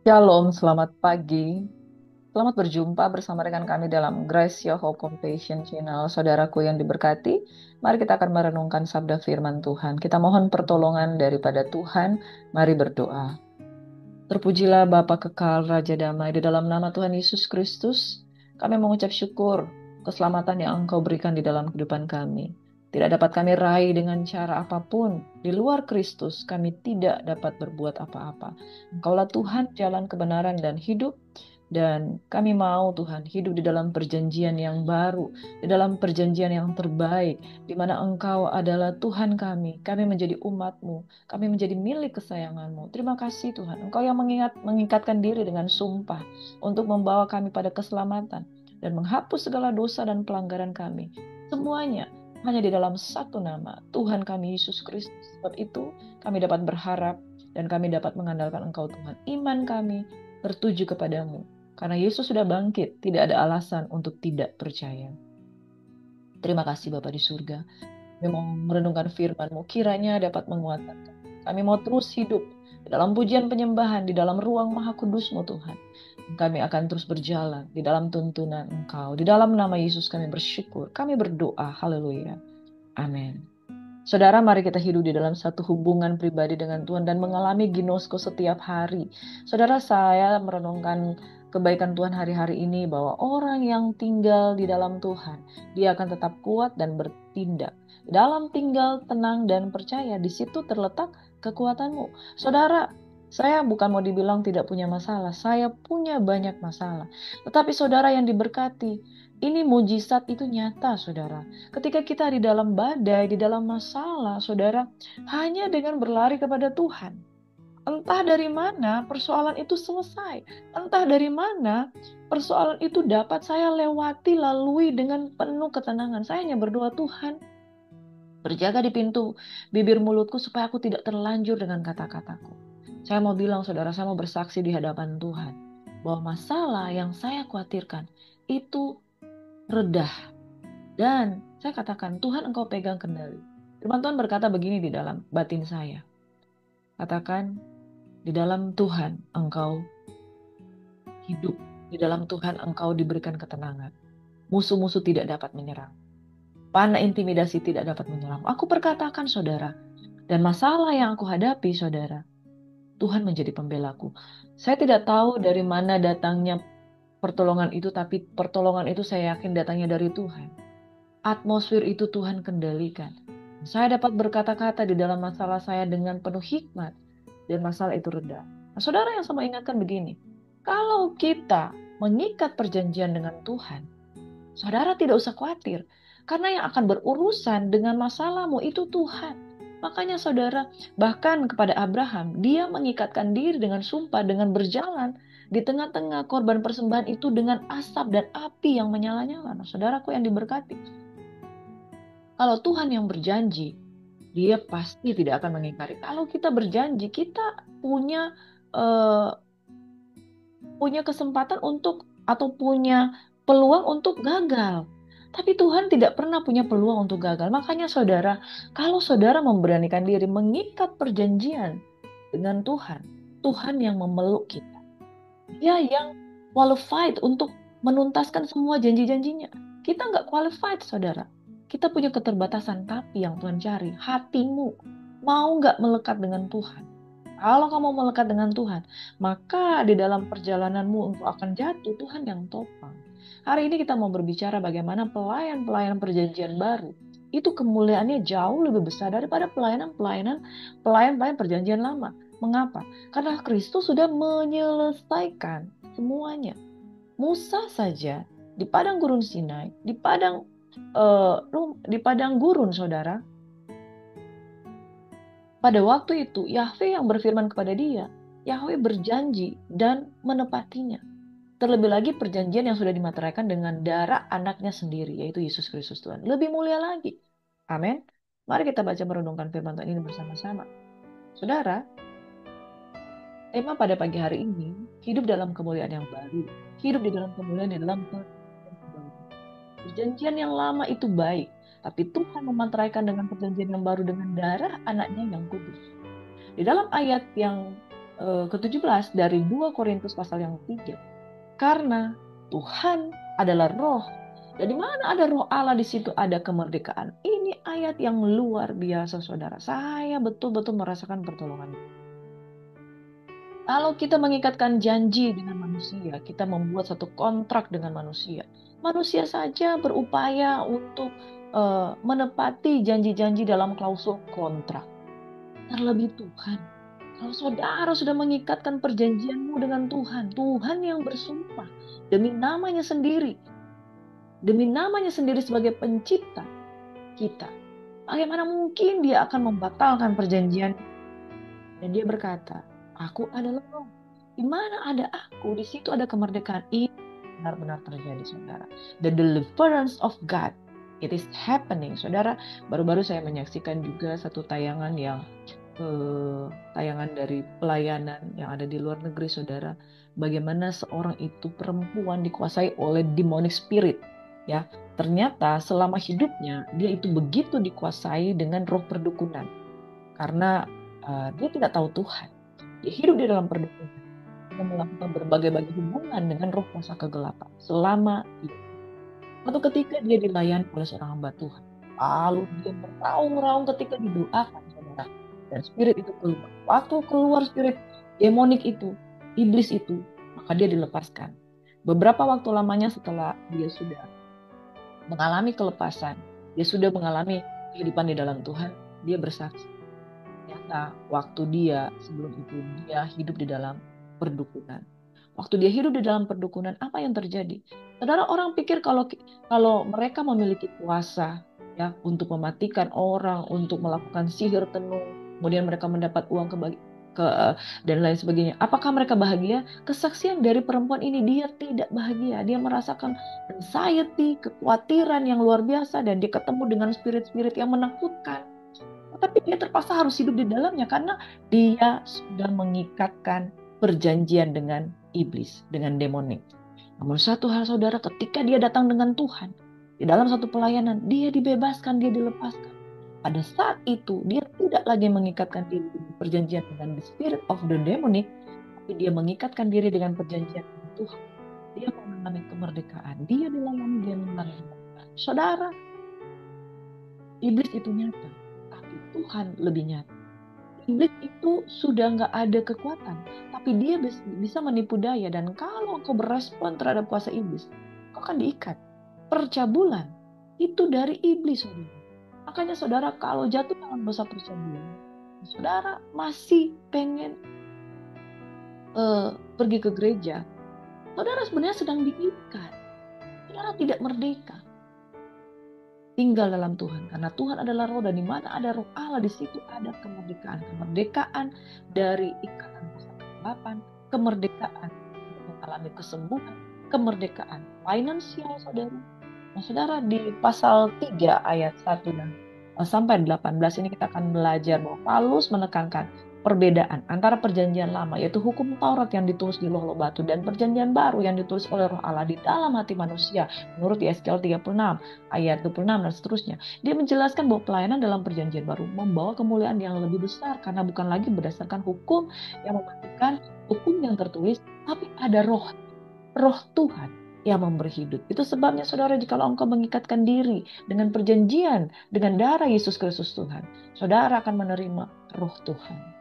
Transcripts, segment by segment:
Shalom, selamat pagi. Selamat berjumpa bersama dengan kami dalam Grace Your Hope Compassion Channel. Saudaraku yang diberkati, mari kita akan merenungkan sabda firman Tuhan. Kita mohon pertolongan daripada Tuhan. Mari berdoa. Terpujilah Bapa Kekal, Raja Damai, di dalam nama Tuhan Yesus Kristus, kami mengucap syukur keselamatan yang Engkau berikan di dalam kehidupan kami. Tidak dapat kami raih dengan cara apapun. Di luar Kristus, kami tidak dapat berbuat apa-apa. Engkaulah Tuhan, jalan kebenaran dan hidup. Dan kami mau Tuhan hidup di dalam perjanjian yang baru, di dalam perjanjian yang terbaik, di mana Engkau adalah Tuhan kami menjadi umat-Mu, kami menjadi milik kesayangan-Mu. Terima kasih Tuhan, Engkau yang mengikatkan diri dengan sumpah untuk membawa kami pada keselamatan dan menghapus segala dosa dan pelanggaran kami. Semuanya hanya di dalam satu nama, Tuhan kami Yesus Kristus. Sebab itu kami dapat berharap dan kami dapat mengandalkan Engkau Tuhan. Iman kami tertuju kepadamu. Karena Yesus sudah bangkit, tidak ada alasan untuk tidak percaya. Terima kasih Bapa di surga. Kami mau merenungkan firman-Mu, kiranya dapat menguatkan kami. Kami mau terus hidup di dalam pujian penyembahan, di dalam ruang maha kudus-Mu Tuhan. Kami akan terus berjalan di dalam tuntunan Engkau. Di dalam nama Yesus kami bersyukur. Kami berdoa. Haleluya. Amin. Saudara, mari kita hidup di dalam satu hubungan pribadi dengan Tuhan dan mengalami ginosko setiap hari. Saudara, saya merenungkan kebaikan Tuhan hari-hari ini bahwa orang yang tinggal di dalam Tuhan, dia akan tetap kuat dan bertindak. Dalam tinggal tenang dan percaya, di situ terletak kekuatanmu. Saudara, saya bukan mau dibilang tidak punya masalah, saya punya banyak masalah. Tetapi saudara yang diberkati, ini mujizat itu nyata, saudara. Ketika kita di dalam badai, di dalam masalah, saudara, hanya dengan berlari kepada Tuhan. Entah dari mana persoalan itu selesai. Entah dari mana persoalan itu dapat saya lewati, lalui dengan penuh ketenangan. Saya hanya berdoa, Tuhan, berjaga di pintu bibir mulutku supaya aku tidak terlanjur dengan kata-kataku. Saya mau bilang, saudara, saya mau bersaksi di hadapan Tuhan bahwa masalah yang saya khawatirkan itu redah. Dan saya katakan, Tuhan Engkau pegang kendali. Firman Tuhan berkata begini di dalam batin saya. Katakan, di dalam Tuhan Engkau hidup. Di dalam Tuhan Engkau diberikan ketenangan. Musuh-musuh tidak dapat menyerang. Panah intimidasi tidak dapat menyerang. Aku perkatakan, saudara. Dan masalah yang aku hadapi, saudara, Tuhan menjadi pembelaku. Saya tidak tahu dari mana datangnya pertolongan itu, tapi pertolongan itu saya yakin datangnya dari Tuhan. Atmosfer itu Tuhan kendalikan. Saya dapat berkata-kata di dalam masalah saya dengan penuh hikmat dan masalah itu reda. Nah, saudara yang sama ingatkan begini, kalau kita mengikat perjanjian dengan Tuhan, saudara tidak usah khawatir, karena yang akan berurusan dengan masalahmu itu Tuhan. Makanya saudara, bahkan kepada Abraham, dia mengikatkan diri dengan sumpah, dengan berjalan di tengah-tengah korban persembahan itu dengan asap dan api yang menyala-nyala. Nah, saudaraku yang diberkati, kalau Tuhan yang berjanji, dia pasti tidak akan mengingkari. Kalau kita berjanji, kita punya eh, punya kesempatan untuk atau punya peluang untuk gagal. Tapi Tuhan tidak pernah punya peluang untuk gagal. Makanya saudara, kalau saudara memberanikan diri mengikat perjanjian dengan Tuhan, Tuhan yang memeluk kita. Dia yang qualified untuk menuntaskan semua janji-janjinya. Kita nggak qualified, saudara. Kita punya keterbatasan, tapi yang Tuhan cari, hatimu. Mau nggak melekat dengan Tuhan? Kalau kamu melekat dengan Tuhan, maka di dalam perjalananmu engkau akan jatuh, Tuhan yang topang. Hari ini kita mau berbicara bagaimana pelayan-pelayan perjanjian baru. Itu kemuliaannya jauh lebih besar daripada pelayan-pelayan perjanjian lama. Mengapa? Karena Kristus sudah menyelesaikan semuanya. Musa saja di padang gurun Sinai, di padang gurun, saudara. Pada waktu itu Yahweh yang berfirman kepada dia, Yahweh berjanji dan menepatinya. Terlebih lagi perjanjian yang sudah dimateraikan dengan darah anaknya sendiri, yaitu Yesus Kristus Tuhan. Lebih mulia lagi. Amin. Mari kita baca merenungkan firman Tuhan ini bersama-sama. Saudara, tema pada pagi hari ini, hidup dalam kemuliaan yang baru. Hidup di dalam kemuliaan di dalam perjanjian yang baru. Perjanjian yang lama itu baik, tapi Tuhan memantraikan dengan perjanjian yang baru dengan darah anaknya yang kudus. Di dalam ayat yang ke-17 dari 2 Korintus pasal yang 3. Karena Tuhan adalah roh. Dan di mana ada roh Allah, di situ ada kemerdekaan. Ini ayat yang luar biasa, saudara. Saya betul-betul merasakan pertolongan. Kalau kita mengikatkan janji dengan manusia, kita membuat satu kontrak dengan manusia. Manusia saja berupaya untuk menepati janji-janji dalam klausul kontrak. Terlebih Tuhan. Kalau saudara sudah mengikatkan perjanjianmu dengan Tuhan, Tuhan yang bersumpah demi namanya sendiri sebagai pencipta kita. Bagaimana mungkin dia akan membatalkan perjanjian? Dan dia berkata, aku adalah roh. Di mana ada aku, di situ ada kemerdekaan. Ini benar-benar terjadi, saudara. The deliverance of God, it is happening. Saudara, baru-baru saya menyaksikan juga satu tayangan tayangan dari pelayanan yang ada di luar negeri, saudara. Bagaimana seorang itu perempuan dikuasai oleh demonic spirit. Ya, ternyata selama hidupnya dia itu begitu dikuasai dengan roh perdukunan. Karena dia tidak tahu Tuhan. Dia hidup di dalam perdukunan. Dia melakukan berbagai-bagai hubungan dengan roh kuasa kegelapan selama itu. Suatu ketika dia dilayani oleh seorang hamba Tuhan. Lalu dia meraung-raung ketika didoakan, saudara. Dan spirit itu keluar. Waktu keluar spirit demonik itu, iblis itu, maka dia dilepaskan. Beberapa waktu lamanya setelah dia sudah mengalami kelepasan, dia sudah mengalami kehidupan di dalam Tuhan, dia bersaksi. Ternyata waktu dia sebelum itu dia hidup di dalam perdukunan. Waktu dia hidup di dalam perdukunan, apa yang terjadi? Saudara, orang pikir kalau mereka memiliki kuasa ya untuk mematikan orang, untuk melakukan sihir tenung, kemudian mereka mendapat uang ke dan lain sebagainya. Apakah mereka bahagia? Kesaksian dari perempuan ini, dia tidak bahagia. Dia merasakan anxiety, kekhawatiran yang luar biasa, dan dia ketemu dengan spirit-spirit yang menakutkan. Tetapi dia terpaksa harus hidup di dalamnya karena dia sudah mengikatkan perjanjian dengan iblis, dengan demonik. Namun satu hal, saudara, ketika dia datang dengan Tuhan, di dalam satu pelayanan, dia dibebaskan, dia dilepaskan. Pada saat itu, dia tidak lagi mengikatkan diri dengan perjanjian dengan the spirit of the demonic, tapi dia mengikatkan diri dengan perjanjian dengan Tuhan. Dia mengalami kemerdekaan, dia dilayani, dia mengalami kemerdekaan. Saudara, iblis itu nyata, tapi Tuhan lebih nyata. Iblis itu sudah nggak ada kekuatan, tapi dia bisa menipu daya. Dan kalau kau berespon terhadap kuasa iblis, kau akan diikat. Percabulan itu dari iblis, saudara. Makanya saudara, kalau jatuh dalam dosa percabulan, saudara masih pengen pergi ke gereja, saudara sebenarnya sedang diikat. Saudara tidak merdeka. Tinggal dalam Tuhan, karena Tuhan adalah roh, dan di mana ada roh Allah, di situ ada kemerdekaan. Kemerdekaan dari ikatan kuasa kegelapan, kemerdekaan untuk mengalami kesembuhan, kemerdekaan finansial, saudara. Nah, saudara, di pasal 3 ayat 1 dan sampai 18 ini kita akan belajar bahwa Paulus menekankan perbedaan antara perjanjian lama, yaitu hukum Taurat yang ditulis di loh batu, dan perjanjian baru yang ditulis oleh roh Allah di dalam hati manusia, menurut Yeskiel 36 ayat 26 dan seterusnya. Dia menjelaskan bahwa pelayanan dalam perjanjian baru membawa kemuliaan yang lebih besar, karena bukan lagi berdasarkan hukum yang mematikan, hukum yang tertulis, tapi ada roh Tuhan yang memberi hidup. Itu sebabnya, saudara, jika engkau mengikatkan diri dengan perjanjian dengan darah Yesus Kristus Tuhan, saudara akan menerima roh Tuhan.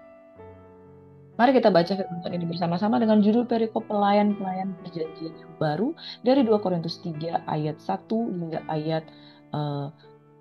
Mari kita baca firman Tuhan ini bersama-sama dengan judul perikop pelayan-pelayan perjanjian yang baru dari 2 Korintus 3 ayat 1 hingga ayat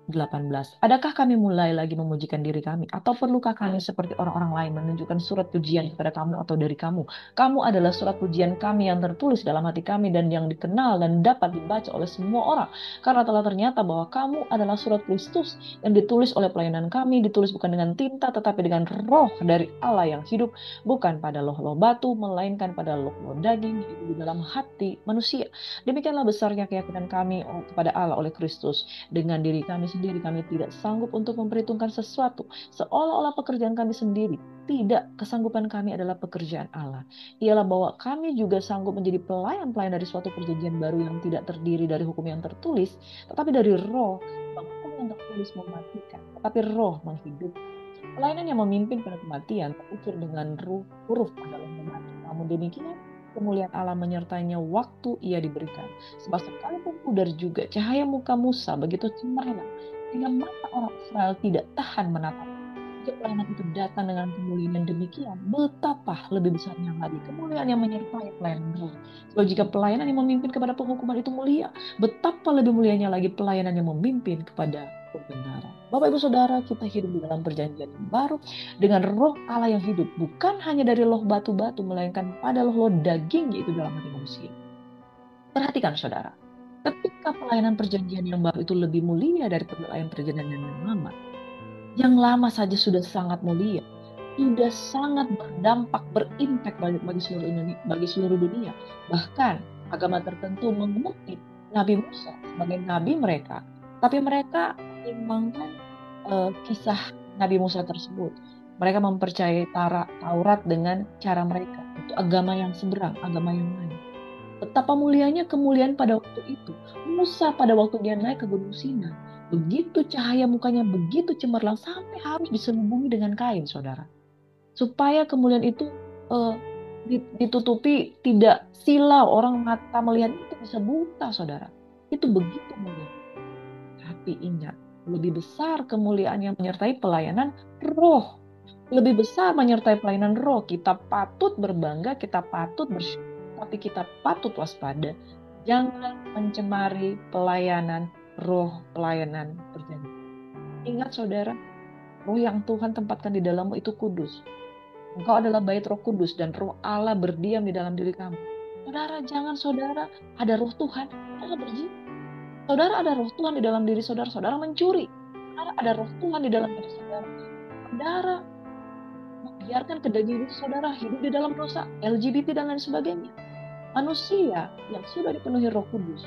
18. Adakah kami mulai lagi memujikan diri kami? Atau perlukah kami seperti orang-orang lain menunjukkan surat pujian kepada kamu atau dari kamu? Kamu adalah surat pujian kami yang tertulis dalam hati kami dan yang dikenal dan dapat dibaca oleh semua orang. Karena telah ternyata bahwa kamu adalah surat Kristus yang ditulis oleh pelayanan kami, ditulis bukan dengan tinta tetapi dengan roh dari Allah yang hidup, bukan pada loh-loh batu, melainkan pada loh-loh daging yang hidup di dalam hati manusia. Demikianlah besarnya keyakinan kami kepada Allah oleh Kristus. Dengan diri kami sendiri, kami tidak sanggup untuk memperhitungkan sesuatu seolah-olah pekerjaan kami sendiri. Tidak, kesanggupan kami adalah pekerjaan Allah. Ialah bahwa kami juga sanggup menjadi pelayan-pelayan dari suatu perjanjian baru yang tidak terdiri dari hukum yang tertulis, tetapi dari roh. Hukum yang tertulis mematikan, tetapi roh menghidupkan. Pelayanan yang memimpin pada kematian terukur dengan huruf pada loh mati. Namun demikian, kemuliaan Allah menyertainya waktu ia diberikan. Sebab sekalipun pudar juga cahaya muka Musa begitu cemerlang, sehingga mata orang Israel tidak tahan menatap. Jika pelayanan itu datang dengan kemuliaan yang demikian, betapa lebih besarnya lagi kemuliaan yang menyertai pelayanan roh. Sebab jika pelayanan yang memimpin kepada penghukuman itu mulia, betapa lebih mulianya lagi pelayanan yang memimpin kepada kebenaran. Bapak Ibu Saudara, kita hidup di dalam perjanjian yang baru dengan roh Allah yang hidup, bukan hanya dari loh batu-batu, melainkan pada loh daging, yaitu dalam hati manusia. Perhatikan saudara, ketika pelayanan perjanjian yang baru itu lebih mulia dari pelayanan perjanjian yang lama, yang lama saja sudah sangat mulia, sudah sangat berdampak, berimpact bagi seluruh dunia. Bahkan agama tertentu mengutip Nabi Musa sebagai nabi mereka, tapi mereka menimbangkan kisah Nabi Musa tersebut. Mereka mempercayai Taurat dengan cara mereka. Itu agama yang seberang, agama yang lain. Betapa mulianya kemuliaan pada waktu itu. Musa pada waktu dia naik ke Gunung Sinai, begitu cahaya mukanya begitu cemerlang sampai harus diselubungi dengan kain, saudara. Supaya kemuliaan itu eh, ditutupi, tidak silau, orang mata melihat itu bisa buta, saudara. Itu begitu mulia. Tapi ingat, lebih besar kemuliaan yang menyertai pelayanan roh. Lebih besar menyertai pelayanan roh. Kita patut berbangga, kita patut bersyukur, tapi kita patut waspada. Jangan mencemari pelayanan roh, pelayanan perjanjian. Ingat saudara, roh yang Tuhan tempatkan di dalammu itu kudus. Engkau adalah bait Roh Kudus dan Roh Allah berdiam di dalam diri kamu. Saudara, jangan saudara ada roh Tuhan, saudara berzina. Saudara ada roh Tuhan di dalam diri saudara, saudara mencuri. Saudara ada roh Tuhan di dalam diri saudara. Saudara membiarkan kedagingan saudara hidup di dalam dosa, LGBT dan lain sebagainya. Manusia yang sudah dipenuhi Roh Kudus,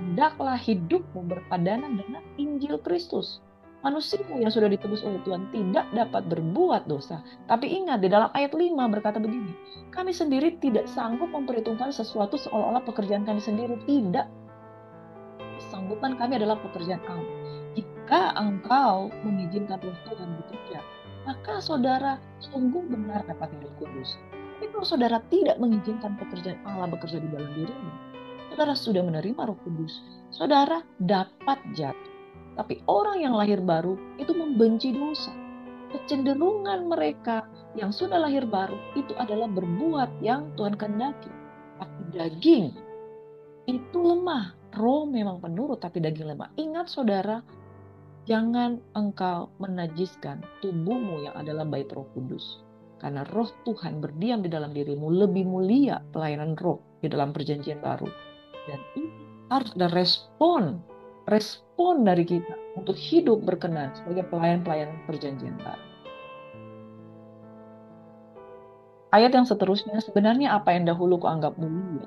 hendaklah hidupmu berpadanan dengan Injil Kristus. Manusia yang sudah ditebus oleh Tuhan tidak dapat berbuat dosa. Tapi ingat, di dalam ayat 5 berkata begini, kami sendiri tidak sanggup memperhitungkan sesuatu seolah-olah pekerjaan kami sendiri. Tidak. Kesanggupan kami adalah pekerjaan Allah. Jika engkau mengizinkan Roh Tuhan bekerja, maka saudara sungguh benar dapat hidup kudus. Tapi kalau saudara tidak mengizinkan pekerjaan Allah bekerja di dalam dirimu, saudara sudah menerima Roh Kudus, saudara dapat jatuh. Tapi orang yang lahir baru itu membenci dosa. Kecenderungan mereka yang sudah lahir baru itu adalah berbuat yang Tuhan kehendaki. Tapi daging itu lemah. Roh memang penurut, tapi daging lemah. Ingat saudara, jangan engkau menajiskan tubuhmu yang adalah bait Roh Kudus. Karena roh Tuhan berdiam di dalam dirimu, lebih mulia pelayanan roh di dalam perjanjian baru. Dan ini harus ada respon dari kita untuk hidup berkenan sebagai pelayan-pelayan perjanjian baru. Ayat yang seterusnya, sebenarnya apa yang dahulu kuanggap mulia,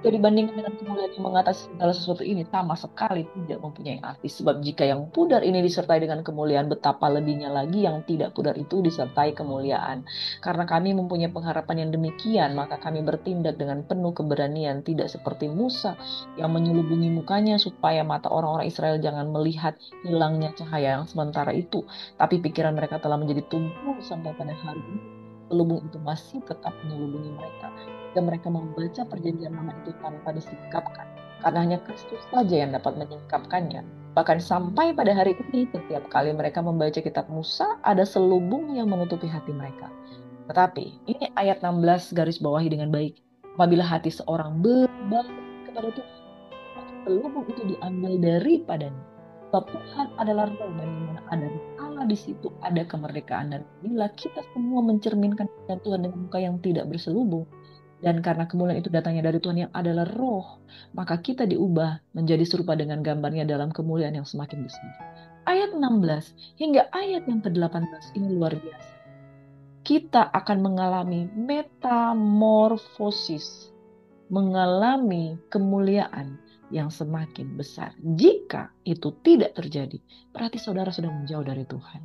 jika dibandingkan dengan kemuliaan yang mengatasi segala sesuatu ini, sama sekali tidak mempunyai arti. Sebab jika yang pudar ini disertai dengan kemuliaan, betapa lebihnya lagi yang tidak pudar itu disertai kemuliaan. Karena kami mempunyai pengharapan yang demikian, maka kami bertindak dengan penuh keberanian, tidak seperti Musa yang menyelubungi mukanya supaya mata orang-orang Israel jangan melihat hilangnya cahaya yang sementara itu. Tapi pikiran mereka telah menjadi tumbuh sampai pada hari ini. Selubung itu masih tetap menyelubungi mereka. Dan mereka membaca perjanjian lama itu tanpa disingkapkan. Karena hanya Kristus saja yang dapat menyingkapkannya. Bahkan sampai pada hari ini, setiap kali mereka membaca kitab Musa, ada selubung yang menutupi hati mereka. Tetapi, ini ayat 16 garis bawahi dengan baik. Apabila hati seorang berbalik kepada Tuhan, selubung itu diambil daripadanya. Sebab Tuhan adalah roh, dan di mana ada Allah di situ ada kemerdekaan. Dan bila kita semua mencerminkan Tuhan dengan muka yang tidak berselubung, dan karena kemuliaan itu datangnya dari Tuhan yang adalah roh, maka kita diubah menjadi serupa dengan gambarnya dalam kemuliaan yang semakin besar. Ayat 16 hingga ayat yang ke-18 ini luar biasa. Kita akan mengalami metamorfosis, mengalami kemuliaan yang semakin besar. Jika itu tidak terjadi, berarti saudara sudah menjauh dari Tuhan.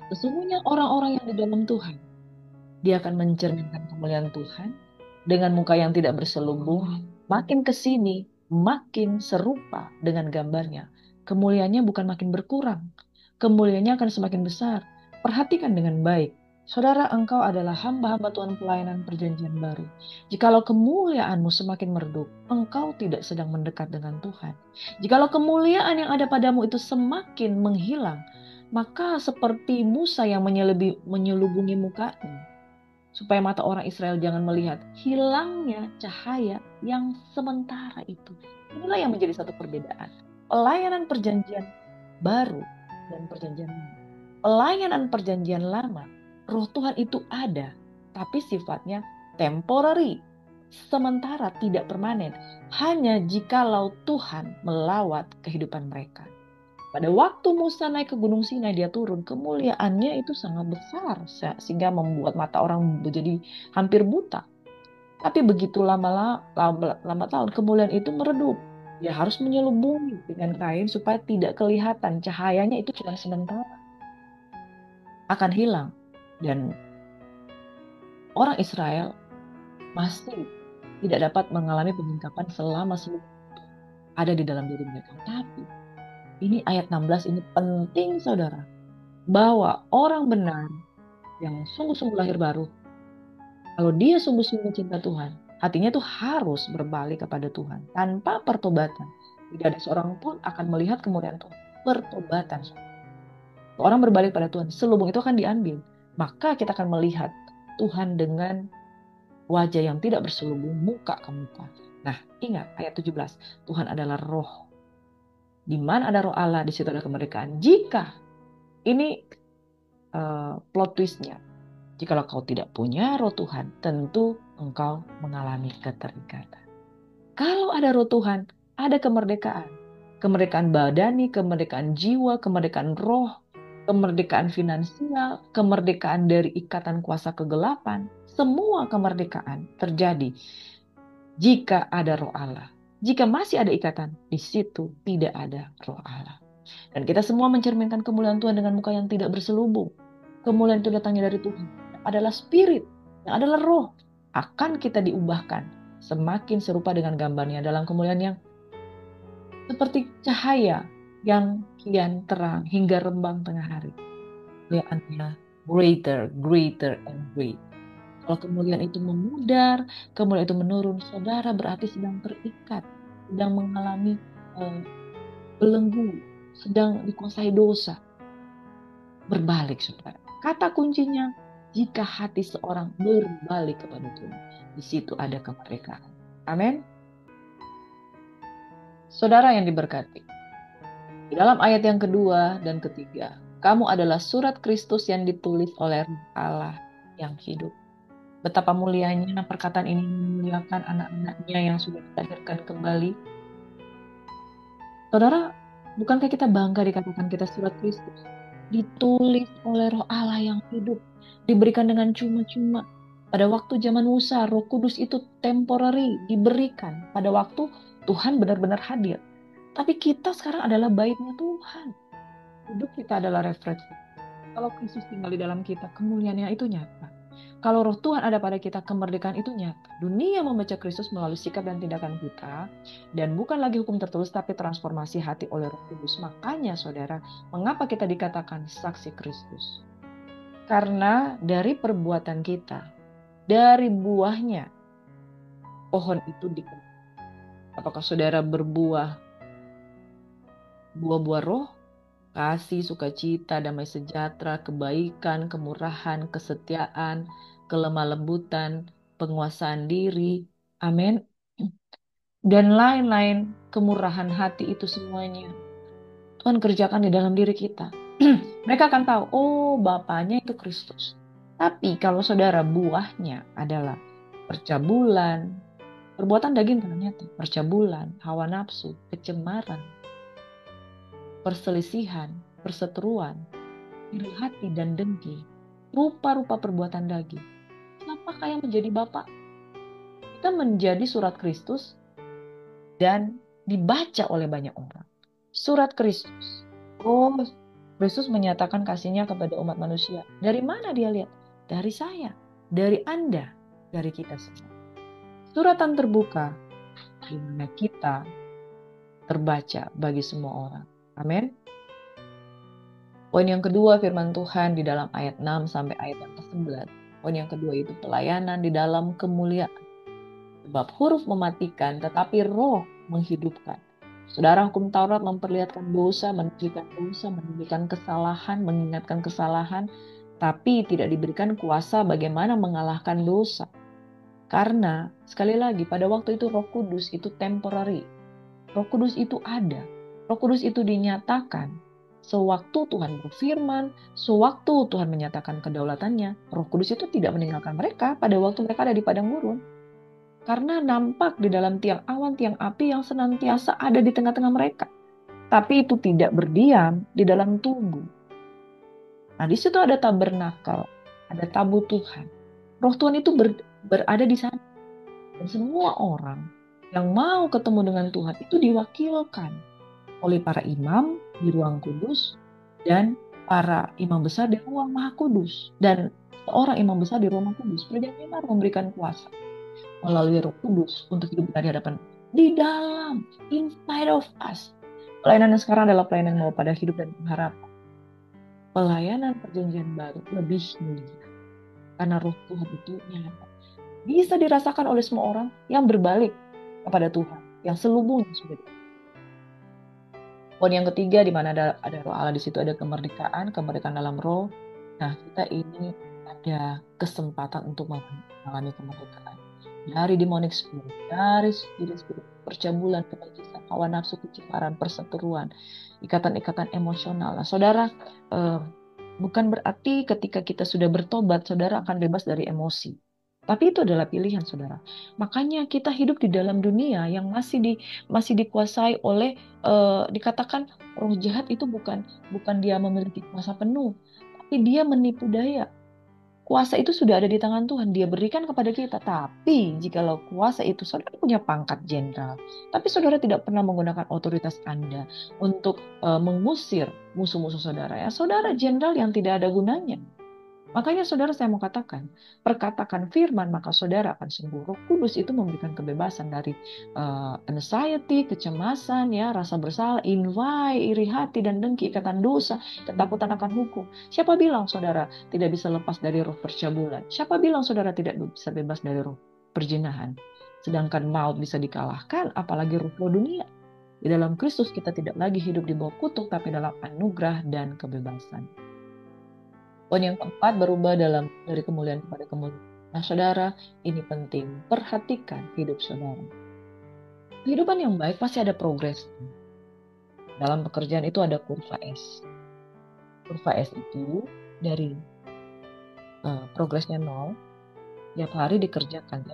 Sesungguhnya orang-orang yang di dalam Tuhan, dia akan mencerminkan kemuliaan Tuhan dengan muka yang tidak berselubung. Makin ke sini, makin serupa dengan gambarnya. Kemuliaannya bukan makin berkurang. Kemuliaannya akan semakin besar. Perhatikan dengan baik. Saudara, engkau adalah hamba-hamba Tuhan pelayanan perjanjian baru. Jikalau kemuliaanmu semakin meredup, engkau tidak sedang mendekat dengan Tuhan. Jikalau kemuliaan yang ada padamu itu semakin menghilang, maka seperti Musa yang menyelubungi mukanya, supaya mata orang Israel jangan melihat hilangnya cahaya yang sementara itu. Inilah yang menjadi satu perbedaan. Pelayanan perjanjian baru dan perjanjian lama. Pelayanan perjanjian lama, roh Tuhan itu ada, tapi sifatnya temporary, sementara tidak permanen. Hanya jikalau Tuhan melawat kehidupan mereka. Pada waktu Musa naik ke Gunung Sinai, dia turun, kemuliaannya itu sangat besar, sehingga membuat mata orang menjadi hampir buta. Tapi begitu lama tahun, kemuliaan itu meredup. Dia harus menyelubungi dengan kain supaya tidak kelihatan. Cahayanya itu cuma sementara, akan hilang. Dan orang Israel masih tidak dapat mengalami penyingkapan selama seluruh ada di dalam diri mereka. Tapi ini ayat 16 ini penting, saudara, bahwa orang benar yang sungguh-sungguh lahir baru, kalau dia sungguh-sungguh cinta Tuhan, hatinya tuh harus berbalik kepada Tuhan tanpa pertobatan. Tidak ada seorang pun akan melihat kemuliaan Tuhan. Pertobatan. Orang berbalik pada Tuhan, selubung itu akan diambil. Maka kita akan melihat Tuhan dengan wajah yang tidak berselubung, muka ke muka. Nah, ingat ayat 17. Tuhan adalah roh. Di mana ada roh Allah, di situ ada kemerdekaan. Jika ini plot twistnya, jikalau kau tidak punya roh Tuhan, tentu engkau mengalami keterikatan. Kalau ada roh Tuhan, ada kemerdekaan. Kemerdekaan badani, kemerdekaan jiwa, kemerdekaan roh, kemerdekaan finansial, kemerdekaan dari ikatan kuasa kegelapan. Semua kemerdekaan terjadi jika ada roh Allah. Jika masih ada ikatan, di situ tidak ada roh Allah. Dan kita semua mencerminkan kemuliaan Tuhan dengan muka yang tidak berselubung. Kemuliaan itu datangnya dari Tuhan. Adalah spirit, yang adalah roh. Akan kita diubahkan semakin serupa dengan gambarnya dalam kemuliaan yang seperti cahaya yang kian terang hingga rembang tengah hari. Kemuliaannya greater, greater, and great. Kalau kemuliaan itu memudar, kemuliaan itu menurun, saudara berarti sedang terikat, sedang mengalami belenggu, sedang dikuasai dosa. Berbalik, saudara. Kata kuncinya, jika hati seorang berbalik kepada Tuhan, di situ ada kemerdekaan. Amin. Saudara yang diberkati, di dalam ayat yang kedua dan ketiga, kamu adalah surat Kristus yang ditulis oleh Allah yang hidup. Betapa mulianya perkataan ini memuliakan anak-anaknya yang sudah dilahirkan kembali. Saudara, bukankah kita bangga dikatakan kita surat Kristus? Ditulis oleh roh Allah yang hidup. Diberikan dengan cuma-cuma. Pada waktu zaman Musa, roh kudus itu temporary diberikan. Pada waktu Tuhan benar-benar hadir. Tapi kita sekarang adalah baitnya Tuhan. Hidup kita adalah refleksi. Kalau Kristus tinggal di dalam kita, kemuliaannya itu nyata. Kalau roh Tuhan ada pada kita, kemerdekaan itu nyata. Dunia membaca Kristus melalui sikap dan tindakan kita. Dan bukan lagi hukum tertulis, tapi transformasi hati oleh roh kudus. Makanya saudara, mengapa kita dikatakan saksi Kristus? Karena dari perbuatan kita, dari buahnya, pohon itu dikenal. Apakah saudara berbuah buah-buah roh? Kasih, sukacita, damai sejahtera, kebaikan, kemurahan, kesetiaan, kelemah lembutan, penguasaan diri, amin, dan lain-lain, kemurahan hati itu semuanya Tuhan kerjakan di dalam diri kita. Mereka akan tahu, oh bapaknya itu Kristus. Tapi kalau saudara buahnya adalah percabulan, perbuatan daging ternyata, percabulan, hawa nafsu, kecemaran, perselisihan, perseteruan, iri hati dan dengki, rupa-rupa perbuatan daging. Siapakah yang menjadi Bapa? Kita menjadi surat Kristus dan dibaca oleh banyak orang. Surat Kristus. Oh, Kristus menyatakan kasihnya kepada umat manusia. Dari mana dia lihat? Dari saya, dari Anda, dari kita semua. Suratan terbuka di mana kita terbaca bagi semua orang. Amin. Poin yang kedua firman Tuhan di dalam ayat 6 sampai ayat yang ke-11. Poin yang kedua itu pelayanan di dalam kemuliaan. Sebab huruf mematikan tetapi roh menghidupkan. Saudara, hukum Taurat memperlihatkan dosa, menunjukkan kesalahan, mengingatkan kesalahan, tapi tidak diberikan kuasa bagaimana mengalahkan dosa. Karena sekali lagi pada waktu itu Roh Kudus itu temporary. Roh Kudus itu ada. Roh Kudus itu dinyatakan sewaktu Tuhan berfirman, sewaktu Tuhan menyatakan kedaulatannya. Roh Kudus itu tidak meninggalkan mereka pada waktu mereka ada di padang gurun. Karena nampak di dalam tiang awan, tiang api yang senantiasa ada di tengah-tengah mereka. Tapi itu tidak berdiam di dalam tubuh. Nah, di situ ada tabernakel, ada tabu Tuhan. Roh Tuhan itu berada di sana. Dan semua orang yang mau ketemu dengan Tuhan itu diwakilkan oleh para imam di ruang kudus dan para imam besar di ruang maha kudus. Dan seorang imam besar di ruang maha kudus, perjanjian baru memberikan kuasa melalui Roh Kudus untuk hidup di hadapan di dalam, inside of us. Pelayanan yang sekarang adalah pelayanan yang mau pada hidup dan pengharapan. Pelayanan perjanjian baru lebih mulia karena Roh Tuhan itu nyata. Bisa dirasakan oleh semua orang yang berbalik kepada Tuhan, yang selubung sudah. Poin yang ketiga di mana ada Roh Allah, di situ ada kemerdekaan, kemerdekaan dalam Roh. Nah, kita ini ada kesempatan untuk mengalami kemerdekaan dari demonic spirit, dari spirit percabulan, kenajisan, hawa nafsu, kecemaran, perseteruan, ikatan-ikatan emosional. Nah, saudara, bukan berarti ketika kita sudah bertobat, saudara akan bebas dari emosi. Tapi itu adalah pilihan, saudara. Makanya kita hidup di dalam dunia yang masih dikuasai oleh dikatakan roh jahat itu bukan dia memiliki kuasa penuh, tapi dia menipu daya. Kuasa itu sudah ada di tangan Tuhan, dia berikan kepada kita. Tapi jikalau kuasa itu saudara punya pangkat jenderal, tapi saudara tidak pernah menggunakan otoritas Anda untuk mengusir musuh-musuh saudara, ya saudara jenderal yang tidak ada gunanya. Makanya saudara saya mau katakan, perkatakan firman maka saudara akan sembuh. Roh Kudus itu memberikan kebebasan dari anxiety, kecemasan, ya, rasa bersalah, iri hati dan dengki, ikatan dosa, ketakutan akan hukum. Siapa bilang saudara tidak bisa lepas dari roh percabulan? Siapa bilang saudara tidak bisa bebas dari roh perzinahan? Sedangkan maut bisa dikalahkan, apalagi roh dunia. Di dalam Kristus kita tidak lagi hidup di bawah kutuk, tapi dalam anugerah dan kebebasan. Poin yang keempat, berubah dari kemuliaan kepada kemuliaan. Nah, saudara, ini penting. Perhatikan hidup saudara. Kehidupan yang baik pasti ada progres. Dalam pekerjaan itu ada kurva S. Kurva S itu dari progresnya 0, tiap hari dikerjakan,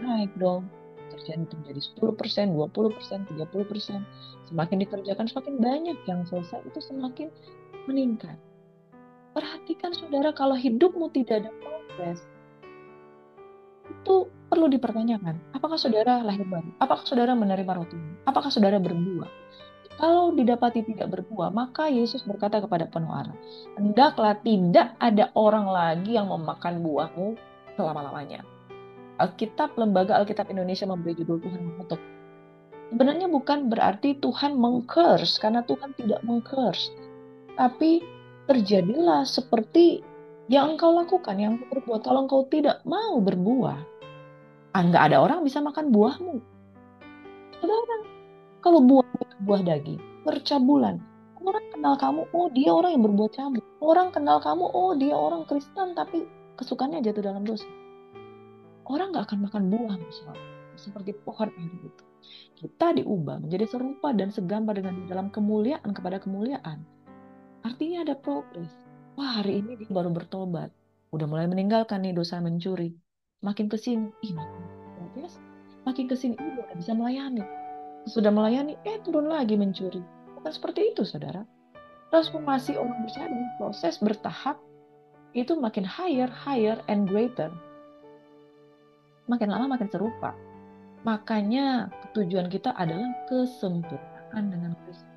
naik dong. Pekerjaan itu menjadi 10%, 20%, 30%. Semakin dikerjakan, semakin banyak yang selesai, itu semakin meningkat. Perhatikan saudara, kalau hidupmu tidak ada progres, itu perlu dipertanyakan. Apakah saudara lahir baru? Apakah saudara menerima roh Tuhan? Apakah saudara berbuah? Kalau didapati tidak berbuah, maka Yesus berkata kepada penuh arah, hendaklah tidak ada orang lagi yang memakan buahmu selama-lamanya. Lembaga Alkitab Indonesia memberi judul Tuhan mengutuk. Sebenarnya bukan berarti Tuhan meng-curse, karena Tuhan tidak meng-curse. Tapi terjadilah seperti yang engkau lakukan, yang engkau berbuat. Kalau engkau tidak mau berbuah, nggak ada orang bisa makan buahmu. Saudara, kalau buah daging, percabulan. Orang kenal kamu, oh dia orang yang berbuat cabul. Orang kenal kamu, oh dia orang Kristen tapi kesukaannya jatuh dalam dosa. Orang nggak akan makan buah misalnya. Seperti pohon ini itu. Kita diubah menjadi serupa dan segambar dengan di dalam kemuliaan kepada kemuliaan. Artinya ada progres. Wah, hari ini dia baru bertobat. Udah mulai meninggalkan nih dosa mencuri. Makin ke sini, makin progres. Makin ke sini, udah bisa melayani. Sudah melayani, turun lagi mencuri. Bukan seperti itu, saudara. Transformasi orang percaya dengan proses bertahap itu makin higher, and greater. Makin lama makin serupa. Makanya tujuan kita adalah kesempurnaan dengan Kristus.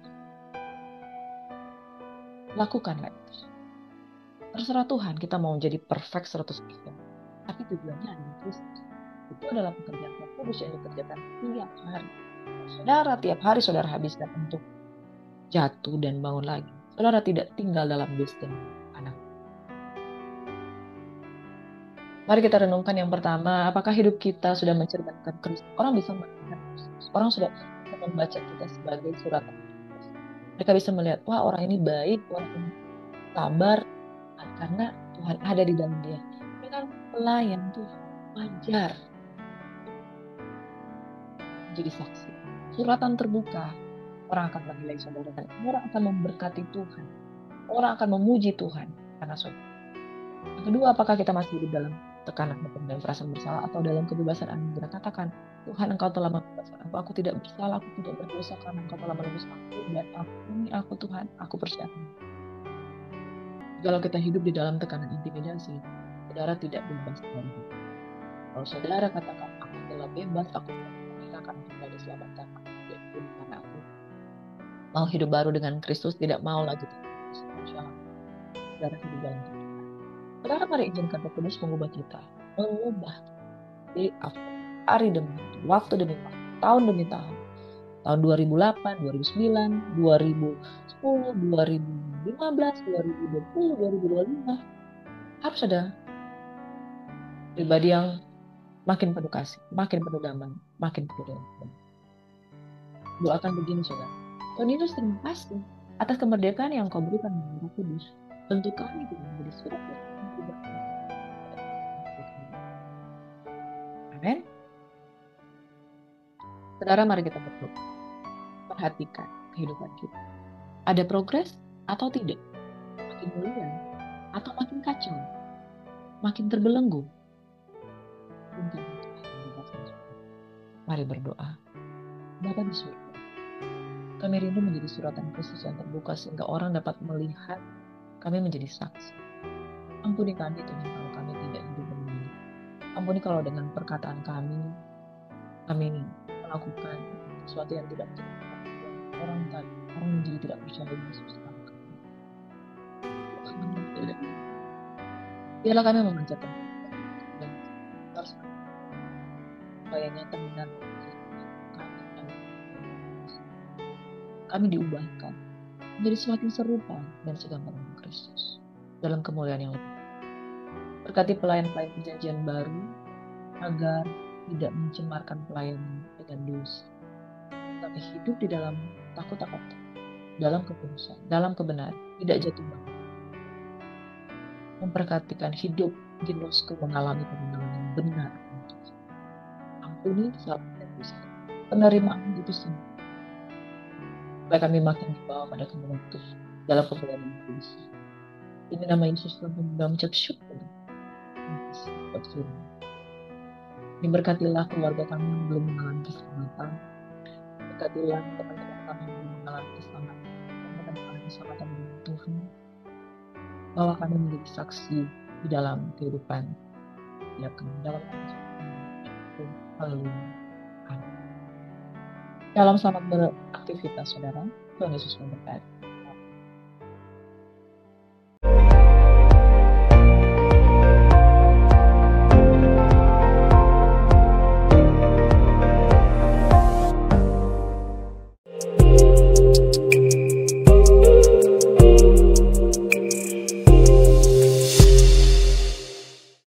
Lakukanlah itu. Terserah Tuhan, kita mau jadi perfect 100%. Tapi tujuannya adalah Kristus. Itu adalah pekerjaan Roh Kudus yang dikerjakan tiap hari. Saudara, tiap hari saudara habiskan untuk jatuh dan bangun lagi. Saudara tidak tinggal dalam destiny anak. Mari kita renungkan yang pertama, apakah hidup kita sudah mencerminkan Kristus? Orang bisa melihat Kristus. Orang sudah bisa membaca kita sebagai suratan Kristus. Mereka bisa melihat, wah orang ini baik, orang ini sabar, karena Tuhan ada di dalam dia. Dia kan pelayan Tuhan, wajar menjadi saksi. Suratan terbuka, orang akan menilai saudara dan orang akan memberkati Tuhan. Orang akan memuji Tuhan karena saudara. Yang kedua, apakah kita masih hidup dalam tekanan hukum dan perasaan bersalah atau dalam kebebasan anugerah? Katakan, Tuhan engkau telah membebaskan aku tidak bersalah, aku tidak berdosa karena engkau telah menebus aku dan ampuni aku Tuhan, aku percaya. Kalau kita hidup di dalam tekanan intimidasi, saudara tidak bebas dari itu. Kalau saudara katakan, aku telah bebas, aku akan tinggal diselamatkan, aku tidak peduli karena aku mau hidup baru dengan Kristus, tidak mau lagi saudara hidup dalam Tuhan. Saudara, mari izinkan Roh Kudus mengubah kita, mengubah dari hari demi waktu demi waktu, tahun demi tahun. Tahun 2008, 2009, 2010, 2015, 2020, 2025 harus ada pribadi yang makin penuh kasih, makin penuh damai, makin penuh damai. Doakan begini, saudara. Tuhan Yesus, terima kasih atas kemerdekaan yang kau berikan kepada Roh Kudus. Tentu kami tidak menjadi surat yang amin. Saudara, mari kita berdoa. Perhatikan kehidupan kita. Ada progres atau tidak? Makin mulia atau makin kacau? Makin terbelenggu? Mari berdoa. Bapa di surga, kami rindu menjadi suratan Kristus yang terbuka sehingga orang dapat melihat kami menjadi saksi. Ampuni kami Tuhan kalau kami tidak hidup benar. Ampuni kalau dengan perkataan kami melakukan sesuatu yang tidak benar. Orang menjadi tidak percaya Yesus. Biarlah kami memanjatkan dan harus supaya nyata benar kami diubahkan menjadi semakin serupa dan segambar dengan Kristus dalam kemuliaan yang lebih. Berkati pelayan-pelayan perjanjian baru agar tidak mencemarkan pelayanan dengan dosa, tapi hidup di dalam takut akan dalam kekudusan, dalam kebenaran, tidak jatuh bangun. Memperhatikan hidup Ginosku mengalami kebenaran yang benar. Ampuni salah dan dosa. Penerimaan itu semua. Supaya kami makin dibawa pada kebenaran Tuhan dalam kebenaran yang kudus. Ini nama Yesus Tuhan dalam syukur. Diberkatilah keluarga kami yang belum mengalami keselamatan. Berkatilah teman-teman kami yang belum mengalami keselamatan. Teman-teman keselamatan dengan Tuhan. Bahwa kami menjadi saksi di dalam kehidupan. Ya, kami dalam Haleluya. Amin. Dalam selamat beraktivitas, saudara. Tuhan Yesus memberkati.